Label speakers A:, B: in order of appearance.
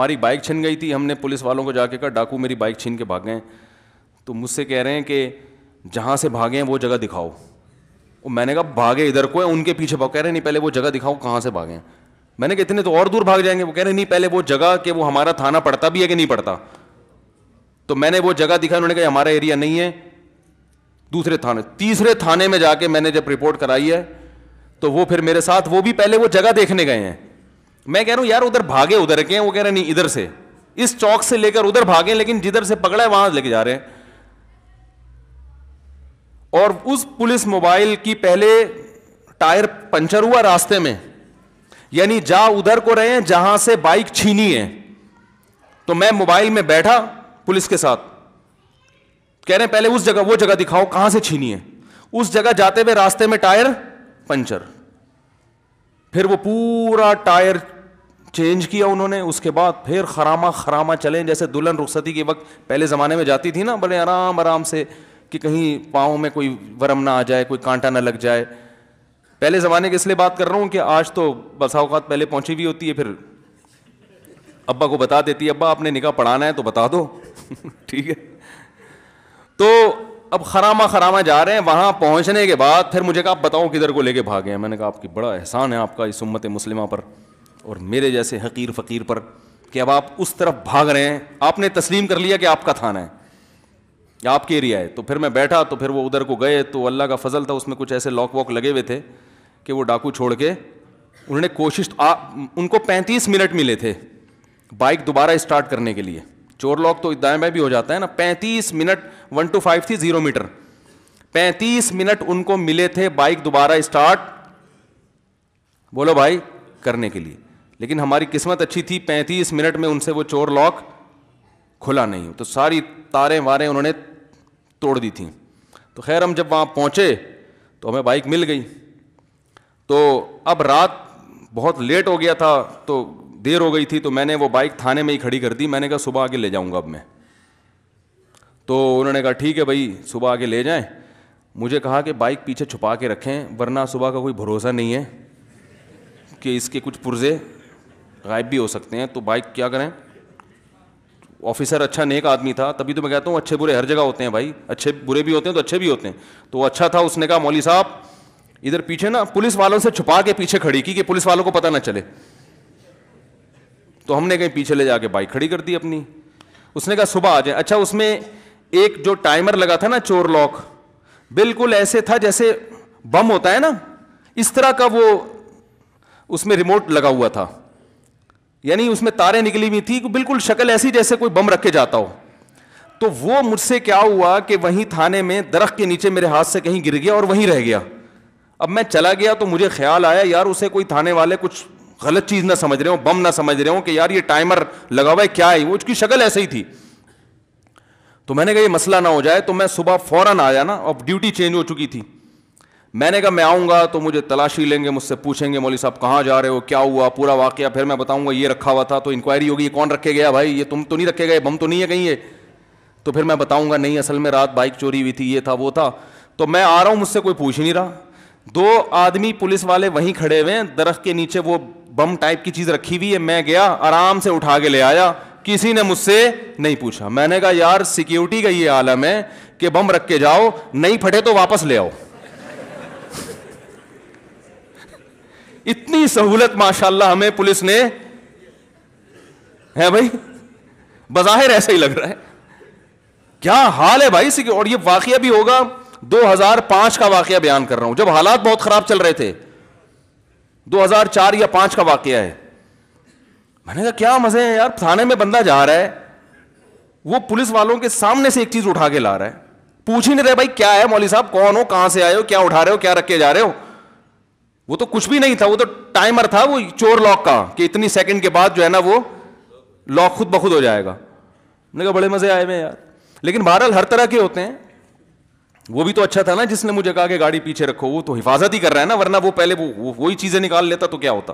A: ہماری بائک چھن گئی تھی, ہم نے پولیس والوں کو جا کے کہا ڈاکو میری بائک چھین کے بھاگ گئے. تو مجھ سے کہہ رہے ہیں کہ جہاں سے بھاگے ہیں وہ جگہ دکھاؤ. میں نے کہا بھاگے ادھر کو ہے, ان کے پیچھے بھاگ. کہہ رہے نہیں پہلے وہ جگہ دکھاؤ کہاں سے بھاگے ہیں. میں نے کہا اتنے تو اور دور بھاگ جائیں گے. وہ کہہ رہے نہیں پہلے وہ جگہ کہ وہ ہمارا تھانہ پڑتا بھی ہے کہ نہیں پڑتا. تو میں نے وہ جگہ دکھائی, انہوں نے کہا ہمارا ایریا نہیں ہے, دوسرے تھانے. تیسرے تھانے میں جا کے میں نے جب رپورٹ کرائی ہے تو وہ پھر میرے ساتھ, وہ بھی پہلے وہ جگہ دیکھنے گئے ہیں. میں کہہ رہا ہوں یار ادھر بھاگے ادھر کے ہیں, وہ کہہ رہے نہیں ادھر سے, اس چوک سے لے کر ادھر بھاگے, لیکن جدھر سے پکڑا ہے وہاں لے کے جا رہے ہیں. اور اس پولیس موبائل کی پہلے ٹائر پنچر ہوا راستے میں, یعنی جا ادھر کو رہے ہیں جہاں سے بائک چھینی ہے. تو میں موبائل میں بیٹھا پولیس کے ساتھ, کہہ رہے ہیں پہلے اس جگہ وہ جگہ دکھاؤ کہاں سے چھینی ہے. اس جگہ جاتے ہوئے راستے میں ٹائر پنچر. پھر وہ پورا ٹائر چینج کیا انہوں نے. اس کے بعد پھر خرامہ چلیں جیسے دلہن رخصتی کے وقت پہلے زمانے میں جاتی تھی نا, بڑے آرام سے کہ کہیں پاؤں میں کوئی ورم نہ آ جائے, کوئی کانٹا نہ لگ جائے. پہلے زمانے کی اس لیے بات کر رہا ہوں کہ آج تو بسا اوقات پہلے پہنچی ہوئی ہوتی ہے, پھر ابا کو بتا دیتی ہے ابا آپ نے نکاح پڑھانا ہے تو بتا دو ٹھیک ہے. تو اب خرامہ جا رہے ہیں. وہاں پہنچنے کے بعد پھر مجھے کہا آپ بتاؤ کدھر کو لے کے بھاگے ہیں. میں نے کہا آپ کی بڑا احسان ہے آپ کا اس امت مسلمہ پر اور میرے جیسے حقیر فقیر پر کہ اب آپ اس طرف بھاگ رہے ہیں. آپ نے تسلیم کر لیا کہ آپ کا تھانہ ہے یا آپ کے ایریا ہے. تو پھر میں بیٹھا, تو پھر وہ ادھر کو گئے. تو اللہ کا فضل تھا, اس میں کچھ ایسے لاک واک لگے ہوئے تھے کہ وہ ڈاکو چھوڑ کے انہوں نے کوشش, ان کو 35 منٹ ملے تھے بائک دوبارہ اسٹارٹ کرنے کے لیے. چور لاک تو دائیں بائیں بھی ہو جاتا ہے نا. 35 منٹ 1 to 5 تھی 0 میٹر. 35 منٹ ان کو ملے تھے بائک دوبارہ اسٹارٹ بولو بھائی کرنے کے لیے. لیکن ہماری قسمت اچھی تھی, 35 منٹ میں ان سے وہ چور لاک کھلا نہیں. تو ساری تاریں واریں انہوں نے توڑ دی تھیں. تو خیر ہم جب وہاں پہنچے تو ہمیں بائک مل گئی. تو اب رات بہت لیٹ ہو گیا تھا, تو دیر ہو گئی تھی, تو میں نے وہ بائک تھانے میں ہی کھڑی کر دی. میں نے کہا صبح آگے لے جاؤں گا اب میں. تو انہوں نے کہا ٹھیک ہے بھائی صبح آگے لے جائیں. مجھے کہا کہ بائک پیچھے چھپا کے رکھیں ورنہ صبح کا کوئی بھروسہ نہیں ہے کہ اس کے کچھ پرزے غائب بھی ہو سکتے ہیں. تو بائک کیا کریں. آفیسر اچھا نیک آدمی تھا, تبھی تو میں کہتا ہوں اچھے برے ہر جگہ ہوتے ہیں بھائی, اچھے برے بھی ہوتے ہیں تو اچھے بھی ہوتے ہیں. تو وہ اچھا تھا, اس نے کہا مولوی صاحب ادھر پیچھے نا پولیس والوں سے چھپا کے پیچھے کھڑی کی کہ پولیس والوں کو پتہ نہ چلے. تو ہم نے کہیں پیچھے لے جا کے بائک کھڑی کر دی اپنی. اس نے کہا صبح آ جائیں. اچھا اس میں ایک جو ٹائمر لگا تھا نا چور لاک, بالکل ایسے تھا جیسے بم ہوتا ہے نا, اس طرح کا وہ اس میں ریموٹ لگا ہوا تھا, یعنی اس میں تاریں نکلی ہوئی تھی, بالکل شکل ایسی جیسے کوئی بم رکھ کے جاتا ہو. تو وہ مجھ سے کیا ہوا کہ وہیں تھانے میں درخت کے نیچے میرے ہاتھ سے کہیں گر گیا اور وہیں رہ گیا. اب میں چلا گیا تو مجھے خیال آیا یار اسے کوئی تھانے والے کچھ غلط چیز نہ سمجھ رہے ہوں, بم نہ سمجھ رہے ہوں کہ یار یہ ٹائمر لگا ہوا ہے کیا ہے, وہ اس کی شکل ایسے ہی تھی. تو میں نے کہا یہ مسئلہ نہ ہو جائے, تو میں صبح فوراً آیا نا, اب ڈیوٹی چینج ہو چکی تھی. میں نے کہا میں آؤں گا تو مجھے تلاشی لیں گے, مجھ سے پوچھیں گے مولوی صاحب کہاں جا رہے ہو, کیا ہوا پورا واقعہ, پھر میں بتاؤں گا یہ رکھا ہوا تھا. تو انکوائری ہوگی یہ کون رکھے گیا بھائی, یہ تم تو نہیں رکھے گئے, بم تو نہیں ہے کہیں یہ. تو پھر میں بتاؤں گا نہیں اصل میں رات بائک چوری ہوئی تھی, یہ تھا وہ تھا. تو میں آ رہا ہوں, مجھ سے کوئی پوچھ ہی نہیں رہا. 2 آدمی پولیس والے وہیں کھڑے ہوئے ہیں, درخت کے نیچے وہ بم ٹائپ کی چیز رکھی ہوئی ہے. میں گیا آرام سے اٹھا کے لے آیا, کسی نے مجھ سے نہیں پوچھا. میں نے کہا یار سیکیورٹی کا یہ عالم ہے کہ بم رکھ کے جاؤ, نہیں پھٹے تو واپس لے آؤ. اتنی سہولت ماشاءاللہ ہمیں پولیس نے ہے بھائی, بظاہر ایسا ہی لگ رہا ہے. کیا حال ہے بھائی. اور یہ واقعہ بھی ہوگا 2005 کا واقعہ بیان کر رہا ہوں, جب حالات بہت خراب چل رہے تھے. 2004 یا 2005 کا واقعہ ہے. میں نے کہا کیا مزے ہیں یار, تھانے میں بندہ جا رہا ہے, وہ پولیس والوں کے سامنے سے ایک چیز اٹھا کے لا رہا ہے, پوچھ ہی نہیں رہے بھائی کیا ہے مولوی صاحب, کون ہو, کہاں سے آئے ہو, کیا اٹھا رہے ہو, کیا رکھ کے جا رہے ہو. وہ تو کچھ بھی نہیں تھا, وہ تو ٹائمر تھا وہ چور لاک کا کہ اتنی سیکنڈ کے بعد جو ہے نا وہ لاک خود بخود ہو جائے گا. میں نے کہا بڑے مزے آئے ہوئے یار. لیکن بہرحال ہر طرح کے ہوتے ہیں. وہ بھی تو اچھا تھا نا جس نے مجھے کہا کہ گاڑی پیچھے رکھو, وہ تو حفاظت ہی کر رہا ہے نا, ورنہ وہ پہلے وہی چیزیں نکال لیتا تو کیا ہوتا.